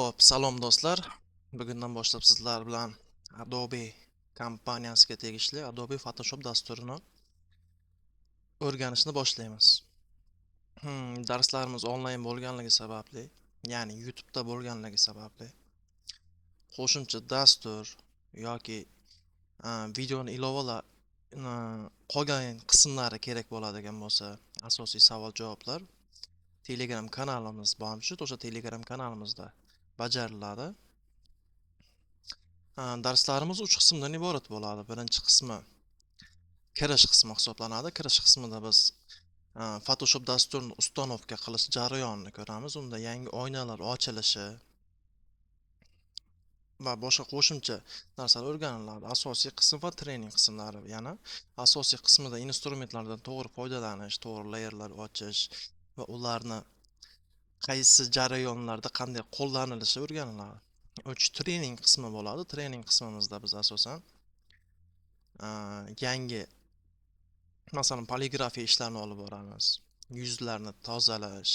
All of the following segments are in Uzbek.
Xo'p, salom do'stlar. Bugundan boshlab sizlar bilan Adobe kompaniyasiga tegishli Adobe Photoshop dasturini o'rganishni boshlaymiz. Darslarimiz onlayn bo'lganligi sababli, ya'ni YouTube'da bo'lganligi sababli qo'shimcha dastur yoki videoni ilovalar qolgan qismlari kerak bo'ladigan bo'lsa, asosiy savol-javoblar Telegram kanalimiz mavjud. O'sha Telegram kanalimizda bajariladi. Darslarimiz 3 qismdan iborat bo'ladi. Birinchi qismi kirish qismi hisoblanadi. Kirish qismida biz Photoshop dasturini ustanovka qilish jarayonini ko'ramiz. Unda yangi oynalar ochilishi va boshqa qo'shimcha narsalar o'rganiladi. Asosiy qism va trening qismlari. Yana asosiy qismida instrumentlardan to'g'ri foydalanish, to'g'ri layerlar ochish va ularni qaysi jarayonlarda qanday qo'llanilishi o'rganiladi. 3 trening qismi bo'ladi. Trening qismimizda biz asosan yangi masalan poligrafiya ishlarini olib boramiz. Yuzlarni tozalash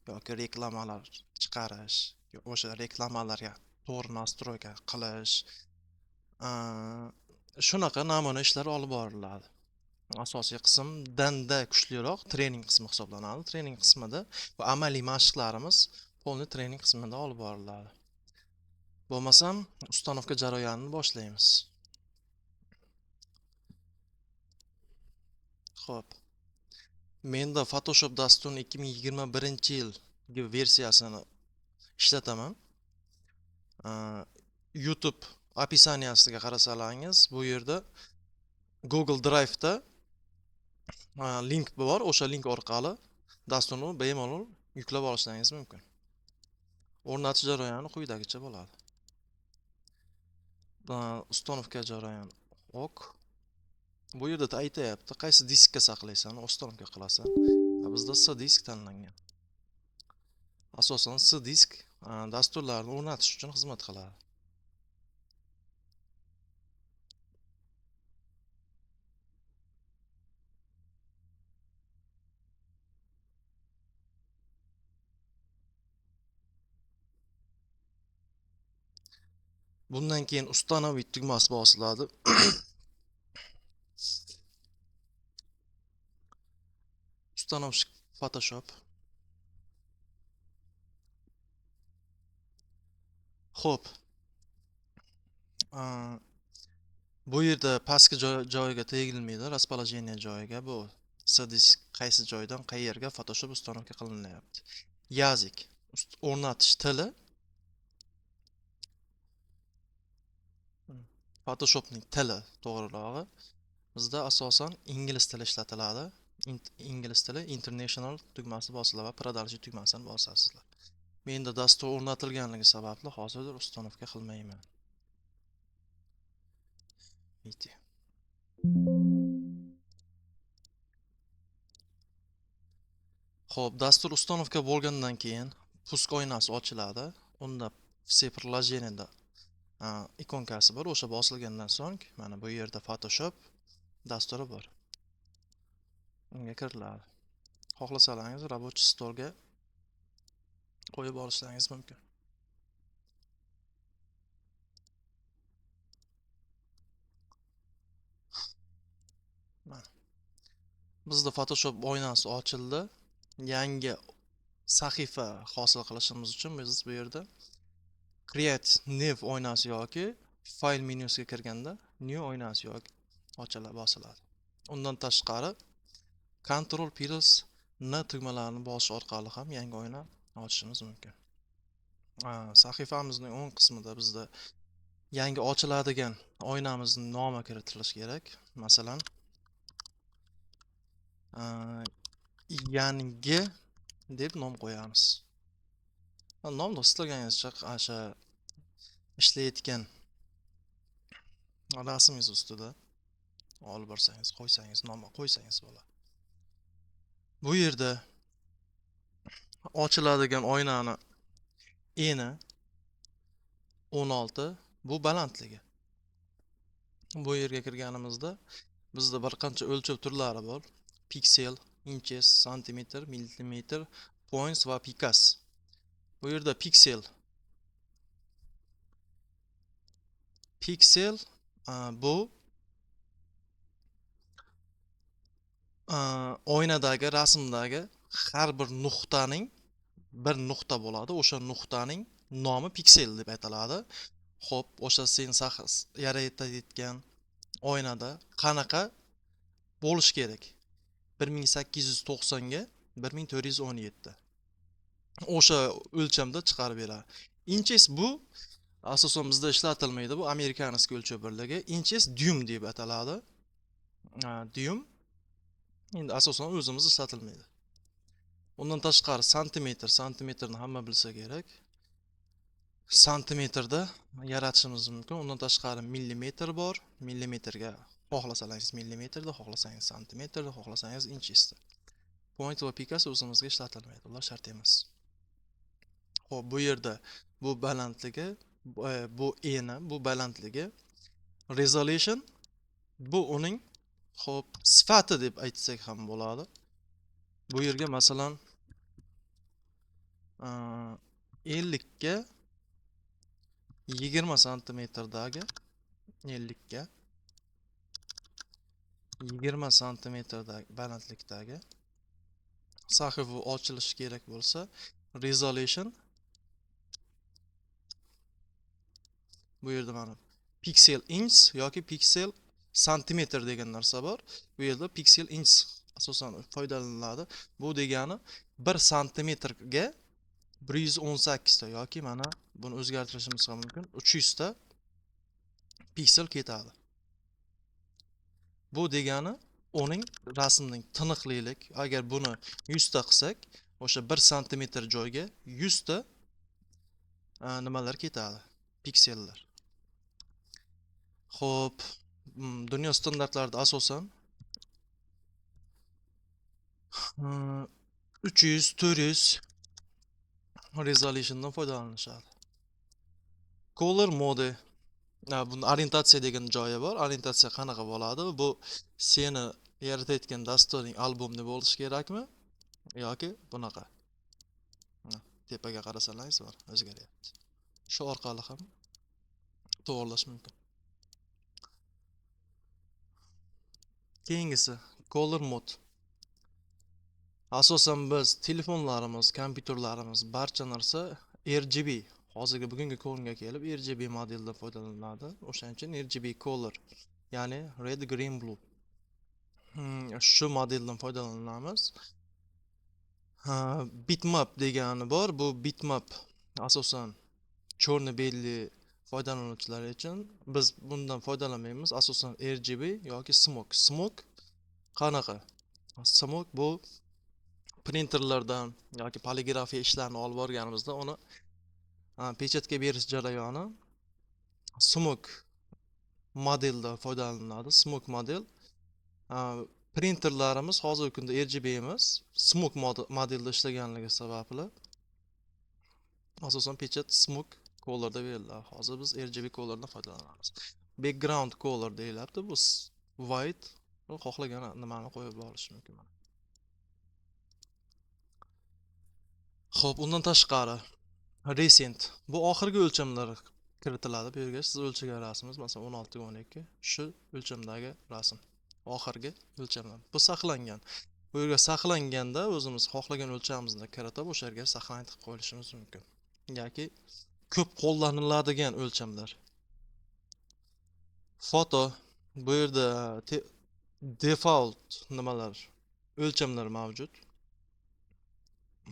yoki reklamalar chiqarish, o'sha reklamalarga to'g'ri nastroyka qilish, shunaqa namuna ishlar olib boriladi. Asosiy qismdan-da kuchliroq trening qismi hisoblanadi. Trening qismida va amaliy mashqlarimiz polni trening qismida olib boriladi. Bo'lmasam, ustanovka jarayonini boshlaymiz. Xo'p. Menda Photoshop dasturini 2021-yil versiyasini ishlataman. YouTube opisaniyasiga qarasalaringiz, bu yerda Google Drive'da link bor. O'sha link orqali dasturni bemalol yuklab olishlaringiz mumkin. O'rnatish jarayoni quyidagicha bo'ladi. Ustanovka jarayoni ok. Bu yerda aytayapti, qaysi diskka saqlaysan, ustanovka qilasan. Bizda C disk tanlangan. Asosan C disk dasturlarni o'rnatish uchun xizmat qiladi. Bundan keyin ustanovit tugmasi bosiladi. Ustanovich Photoshop. Xo'p. Bu yerda pastki joyiga tegilmaydi, расположение joyiga. Bu C disk qaysi joydan qayerga Photoshop ustanovka qilinyapti. Yazik o'rnatish tili. Photoshopning tili to'g'rirog'i bizda asosan ingliz tili ishlatiladi. Ingliz tili International tugmasi bosiladi va Продолжить tugmasini bosasizlar. Menda dastur o'rnatilganligi sababli hozir ustanovka qilmayman. Xo'p, dastur ustanovka bo'lgandan keyin pusk oynasi ochiladi. Unda все приложениеda ikonkasi bor. O'sha bosilgandan so'ng mana bu yerda Photoshop dasturi bor. Unga kiriladi. Xohlasalaringiz рабочий stolga qo'yib olishlaringiz mumkin. Mana. Bizda Photoshop oynasi ochildi. Yangi sahifa hosil qilishimiz uchun biz bu yerda Create New oynasi yoki File menyusiga kirganda New oynasi yoki bosiladi. Undan tashqari Ctrl plus N tugmalarini bosish orqali ham yangi oyna ochishimiz mumkin. Sahifamizning o'ng qismida bizda yangi ochiladigan oynamizning nomi kiritilishi kerak. Masalan, yangi deb nom qo'yamiz. Nomni istaganingizcha o'sha ishlayotgan rasmingiz ustida olib borsangiz, qo'ysangiz, nomni qo'ysangiz bo'ladi. Bu yerda ochiladigan oynani eni 16, bu balandligi. Bu yerga kirganimizda bizda bir qancha o'lchov turlari bor. Piksel, inches, santimetr, millimetr, points va pikas. Bu yerda piksel Piksel bu oynadagi rasmdagi har bir nuqtaning bir nuqta bo'ladi. O'sha nuqtaning nomi piksel deb aytiladi. Xo'p, o'sha sen yaratayotgan oynada qanaqa bo'lish kerak? 1890 ga 1417. O'sha o'lchamda chiqarib beradi. Inches bu asosan bizda ishlatilmaydi. Bu amerikanskiy o'lchov birligi. Inches dyum deb ataladi. Dyum endi asosan o'zimiz ishlatilmaydi. Undan tashqari santimetrni hamma bilsa kerak. Santimetrda yaratishimiz mumkin. Undan tashqari millimetr bor. Millimetrga xohlasangiz millimetrda, xohlasangiz santimetrda, xohlasangiz inchesda. Point va pikasi o'zimizga ishlatilmaydi. Ular shart emas. Xo'p, bu yerda bu balandligi, bu eni, bu balandligi, resolution bu uning xo'p sifati deb aytsak ham bo'ladi. Bu yerga masalan 50 ga 20 santimetrdagi 50 ga 20 santimetrdagi balandlikdagi sahifa ochilishi kerak bo'lsa, resolution bu yerda mana pixel inch yoki pixel santimetr degan narsa bor. Bu yerda pixel inch asosan foydalaniladi. Bu degani 1 santimetrga 118 ta yoki mana buni o'zgartirishimiz ham mumkin. 300 ta piksel ketadi. Bu degani uning rasmning tiniqlilik, agar buni 100 ta qilsak, o'sha 1 santimetr joyga 100 ta nimalar ketadi? Piksellar. Xo'p, dunyo standartlarida asosan 300, 400 resolutiondan foydalanishadi. Color mode. Buni orientatsiya degan joyi bor. Orientatsiya qanaqa bo'ladi? Bu seni yaratayotgan dasturing albomda bo'lishi kerakmi? Yoki bunaqa. Tepaga qarasangiz bor, o'zgaryapti. Shu orqali ham to'g'irlash mumkin. Keyingisi color mode. Asosan biz telefonlarimiz, kompyuterlarimiz barcha narsa RGB. Hozirgi bugungi kunga kelib RGB modelda foydalaniladi. O'shaning uchun RGB color, ya'ni red, green, blue. Shu modeldan foydalanamiz. Bitmap degani bor. Bu bitmap asosan cho'rni-belli foydalanuvchilar uchun. Biz bundan foydalanmaymiz. Asosan RGB yoki smoke. Smoke qanaqa? Smoke bu printerlardan yoki poligrafiya ishlarini olib borganimizda uni pechatga berish jarayoni smoke modelda foydalaniladi. Smoke model printerlarimiz hozirgi kunda RGB emas, smoke modelda ishlaganligi sababli asosan pechat smoke colorda beriladi. Hozir biz RGB colordan foydalanamiz. Background color deyiladi. Bu white, xohlagan nimani qo'yib olish mumkin. Xo'p, undan tashqari recent bu oxirgi o'lchamlar kiritiladi. Bu yerga siz o'lchagan rasmingiz masalan 16 ga 12 shu o'lchamdagi rasm. Oxirgi o'lchamlar. Bu saqlangan. Bu yerga saqlanganda o'zimiz xohlagan o'lchamimizni kiritib o'sha yerga saqlanib qo'yishimiz mumkin. Yoki ko'p qo'llaniladigan o'lchamlar. Foto bu yerda default nimalar o'lchamlar mavjud.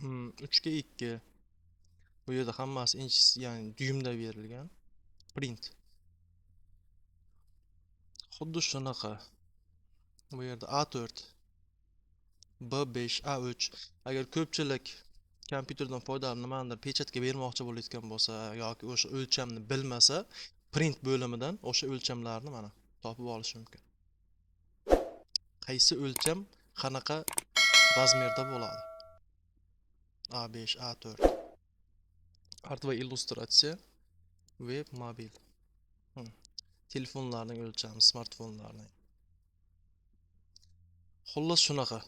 3 ga 2. Bu yerda hammasi inch, ya'ni dyumda berilgan. Print. Xuddi shunaqa. Bu yerda A4, B5, A3. Agar ko'pchilik kompyuterdan foydalanib nimanidir pechatga bermoqchi bo'layotgan bo'lsa yoki o'sha o'lchamni bilmasa, print bo'limidan o'sha o'lchamlarni mana topib olish mumkin. Qaysi o'lcham qanaqa razmerda bo'ladi? A5, A4. Art va illyustratsiya, web, mobil. Telefonlarning o'lchami, smartfonlarning. Xullas shunaqa.